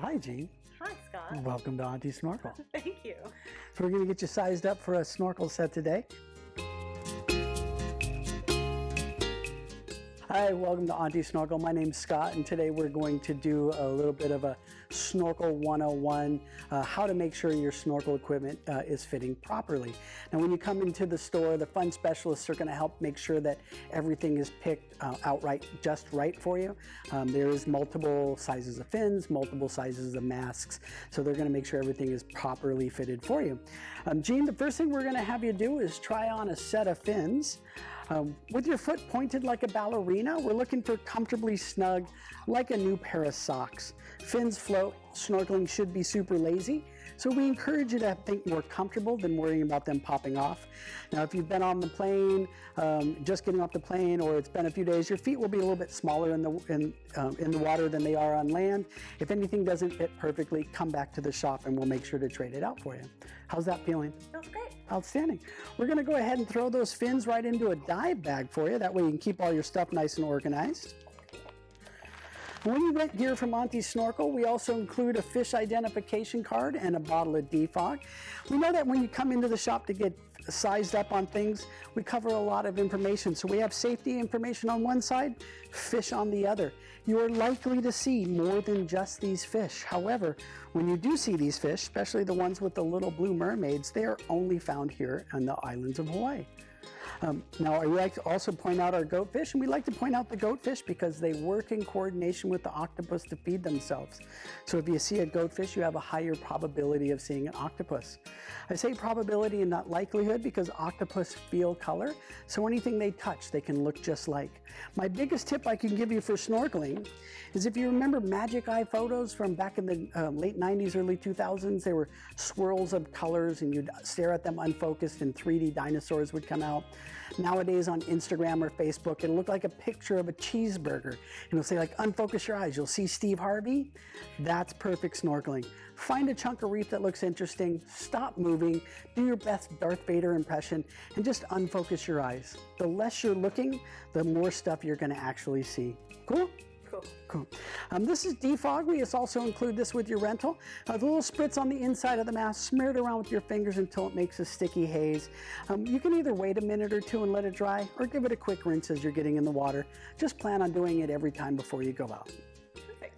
Hi, Jean. Hi, Scott. Welcome to Auntie Snorkel. Thank you. So we're going to get you sized up for a snorkel set today. Hi, welcome to Auntie Snorkel. My name's Scott, and today we're going to do a little bit of a Snorkel 101, how to make sure your snorkel equipment is fitting properly. Now, when you come into the store, the fun specialists are going to help make sure that everything is picked outright just right for you. There is multiple sizes of fins, multiple sizes of masks, so they're going to make sure everything is properly fitted for you. Jean, the first thing we're going to have you do is try on a set of fins. With your foot pointed like a ballerina, we're looking for comfortably snug, like a new pair of socks. Fins float, snorkeling should be super lazy, so we encourage you to think more comfortable than worrying about them popping off. Now, if you've been on the plane, just getting off the plane, or it's been a few days, your feet will be a little bit smaller in the water than they are on land. If anything doesn't fit perfectly, come back to the shop and we'll make sure to trade it out for you. How's that feeling? Feels great. Outstanding. We're going to go ahead and throw those fins right into a dive bag for you. That way you can keep all your stuff nice and organized. When you rent gear from Auntie Snorkel, we also include a fish identification card and a bottle of defog. We know that when you come into the shop to get sized up on things, we cover a lot of information. So we have safety information on one side, fish on the other. You are likely to see more than just these fish. However, when you do see these fish, especially the ones with the little blue mermaids, they are only found here on the islands of Hawaii. Now, I like to also point out our goatfish, and we like to point out the goatfish because they work in coordination with the octopus to feed themselves. So if you see a goatfish, you have a higher probability of seeing an octopus. I say probability and not likelihood because octopus feel color, so anything they touch, they can look just like. My biggest tip I can give you for snorkeling is if you remember magic eye photos from back in the late 90s, early 2000s, there were swirls of colors and you'd stare at them unfocused and 3D dinosaurs would come out. Nowadays on Instagram or Facebook, it'll look like a picture of a cheeseburger. It'll say like, unfocus your eyes. You'll see Steve Harvey. That's perfect snorkeling. Find a chunk of reef that looks interesting, stop moving, do your best Darth Vader impression, and just unfocus your eyes. The less you're looking, the more stuff you're gonna actually see. Cool? Cool. This is defog. We also include this with your rental. The little spritz on the inside of the mask, smear it around with your fingers until it makes a sticky haze. You can either wait a minute or two and let it dry, or give it a quick rinse as you're getting in the water. Just plan on doing it every time before you go out. Perfect.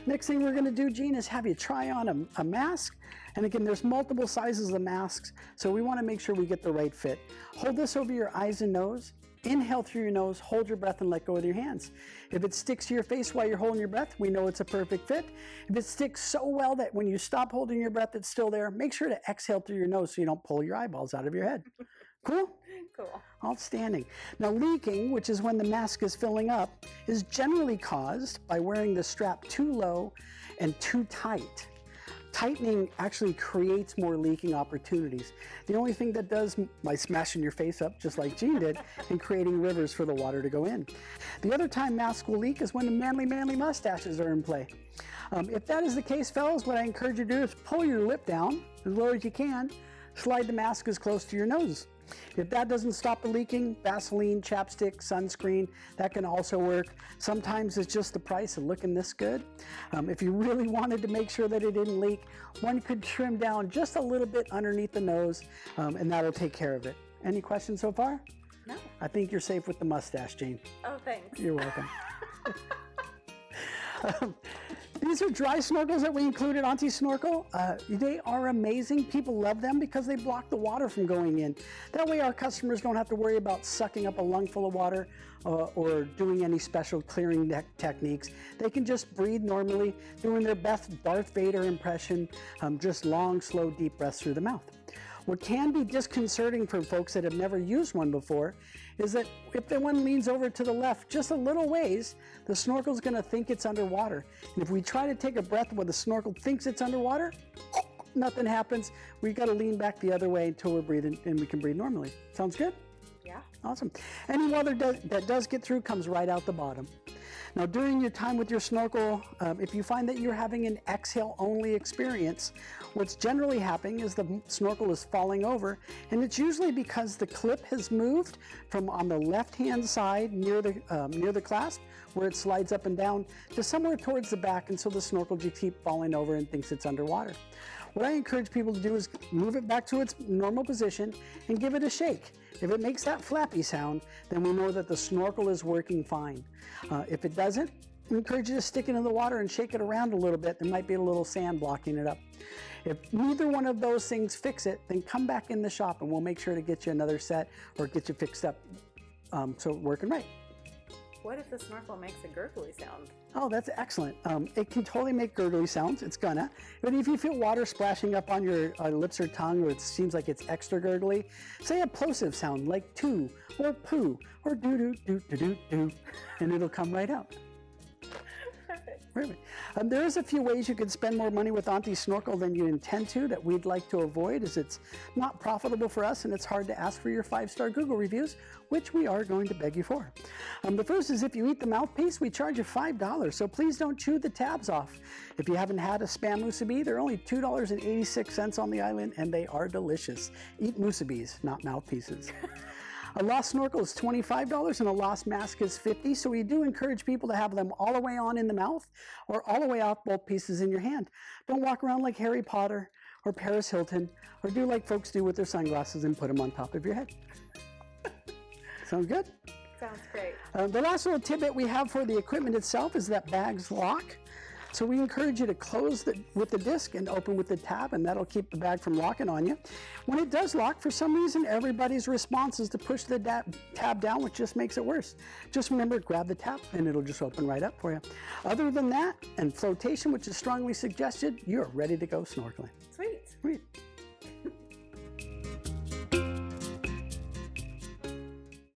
Next thing we're going to do, Jean, is have you try on a mask. And again, there's multiple sizes of masks, so we want to make sure we get the right fit. Hold this over your eyes and nose. Inhale through your nose, hold your breath, and let go with your hands. If it sticks to your face while you're holding your breath, we know it's a perfect fit. If it sticks so well that when you stop holding your breath, it's still there, make sure to exhale through your nose so you don't pull your eyeballs out of your head. Cool? Cool. Outstanding. Now, leaking, which is when the mask is filling up, is generally caused by wearing the strap too low and too tight. Tightening actually creates more leaking opportunities. The only thing that does by smashing your face up, just like Jean did, and creating rivers for the water to go in. The other time masks will leak is when the manly mustaches are in play. If that is the case, fellas, what I encourage you to do is pull your lip down as low as you can, slide the mask as close to your nose. If that doesn't stop the leaking, Vaseline, chapstick, sunscreen, that can also work. Sometimes it's just the price of looking this good. If you really wanted to make sure that it didn't leak, one could trim down just a little bit underneath the nose, and that'll take care of it. Any questions so far? No. I think you're safe with the mustache, Jean. Oh, thanks. You're welcome. These are dry snorkels that we included, Auntie Snorkel. They are amazing. People love them because they block the water from going in. That way our customers don't have to worry about sucking up a lungful of water or doing any special clearing techniques. They can just breathe normally, doing their best Darth Vader impression, just long, slow, deep breaths through the mouth. What can be disconcerting for folks that have never used one before is that if the one leans over to the left just a little ways, the snorkel's going to think it's underwater. And if we try to take a breath when the snorkel thinks it's underwater, nothing happens. We got to lean back the other way until we're breathing and we can breathe normally. Sounds good? Yeah. Yeah. Awesome. Any water that does get through comes right out the bottom. Now, during your time with your snorkel, if you find that you're having an exhale-only experience, what's generally happening is the snorkel is falling over, and it's usually because the clip has moved from on the left-hand side near the clasp, where it slides up and down, to somewhere towards the back, and so the snorkel just keeps falling over and thinks it's underwater. What I encourage people to do is move it back to its normal position and give it a shake. If it makes that flappy sound, then we know that the snorkel is working fine. If it doesn't, I encourage you to stick it in the water and shake it around a little bit. There might be a little sand blocking it up. If neither one of those things fix it, then come back in the shop and we'll make sure to get you another set or get you fixed up so it's working right. What if the snorkel makes a gurgly sound? Oh, that's excellent. It can totally make gurgly sounds. It's gonna. But if you feel water splashing up on your lips or tongue, or it seems like it's extra gurgly, say a plosive sound like too, or poo, or doo-doo-doo-doo-doo, and it'll come right out. Perfect. There is a few ways you could spend more money with Auntie Snorkel than you intend to that we'd like to avoid, as it's not profitable for us and it's hard to ask for your 5-star Google reviews, which we are going to beg you for. The first is if you eat the mouthpiece, we charge you $5, so please don't chew the tabs off. If you haven't had a spam musubi, they're only $2.86 on the island, and they are delicious. Eat musubis, not mouthpieces. A lost snorkel is $25 and a lost mask is $50, so we do encourage people to have them all the way on in the mouth or all the way off, both pieces in your hand. Don't walk around like Harry Potter or Paris Hilton, or do like folks do with their sunglasses and put them on top of your head. Sounds good? Sounds great. The last little tidbit we have for the equipment itself is that bags lock. So we encourage you to close with the disc and open with the tab, and that'll keep the bag from locking on you. When it does lock, for some reason, everybody's response is to push the tab down, which just makes it worse. Just remember, grab the tab, and it'll just open right up for you. Other than that, and flotation, which is strongly suggested, you're ready to go snorkeling. Sweet. Sweet.